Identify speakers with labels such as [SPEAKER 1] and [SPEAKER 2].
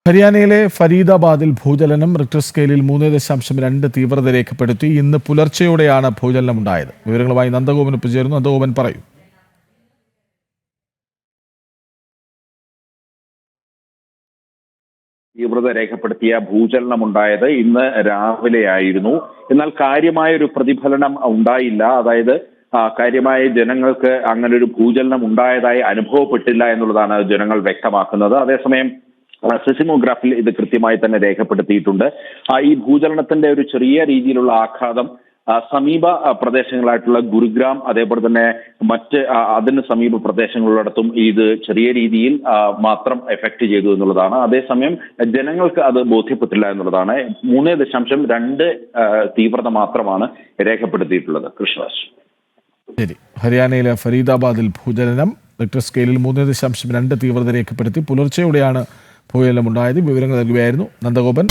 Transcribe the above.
[SPEAKER 1] ഹരിയാനയിലെ ഫരീദാബാദിൽ ഭൂചലനം റിക്ടർ സ്കെയിലിൽ 3.2 തീവ്രത രേഖപ്പെടുത്തി. ഇന്ന് പുലർച്ചെയോടെയാണ് ഭൂചലനമുണ്ടായത്. വിവരങ്ങളുമായി നന്ദഗോപൻ ഒപ്പുചേരുന്നു. നന്ദഗോപൻ പറയൂ.
[SPEAKER 2] തീവ്രത രേഖപ്പെടുത്തിയ ഭൂചലനമുണ്ടായത് ഇന്ന് രാവിലെയായിരുന്നു. എന്നാൽ കാര്യമായ ഒരു പ്രതിഫലനം ഉണ്ടായില്ല. അതായത് കാര്യമായ ജനങ്ങൾക്ക് അങ്ങനെ ഒരു ഭൂചലനം ഉണ്ടായതായി അനുഭവപ്പെട്ടില്ല എന്നുള്ളതാണ് ജനങ്ങൾ വ്യക്തമാക്കുന്നത്. അതേസമയം സെസിമോഗ്രാഫിൽ ഇത് കൃത്യമായി തന്നെ രേഖപ്പെടുത്തിയിട്ടുണ്ട്. ഈ ഭൂചലനത്തിന്റെ ഒരു ചെറിയ രീതിയിലുള്ള ആഘാതം സമീപ പ്രദേശങ്ങളായിട്ടുള്ള ഗുരുഗ്രാം, അതേപോലെ തന്നെ മറ്റ് അതിന് സമീപ പ്രദേശങ്ങളിടത്തും ഇത് ചെറിയ രീതിയിൽ മാത്രം എഫക്ട് ചെയ്തു എന്നുള്ളതാണ്. അതേസമയം ജനങ്ങൾക്ക് അത് ബോധ്യപ്പെട്ടില്ല എന്നുള്ളതാണ്. 3.2 തീവ്രത മാത്രമാണ് രേഖപ്പെടുത്തിയിട്ടുള്ളത്. കൃഷ്ണരാജ്.
[SPEAKER 1] ശരി. ഹരിയാനയിലെ ഫരീദാബാദിൽ ഭൂചലനം റിക്ടർ സ്കെയിലിൽ 3.2 തീവ്രത രേഖപ്പെടുത്തി. പുലർച്ചെയോടെയാണ് ഭൂചലനമുണ്ടായത്. വിവരങ്ങൾ നൽകുകയായിരുന്നു നന്ദഗോപൻ.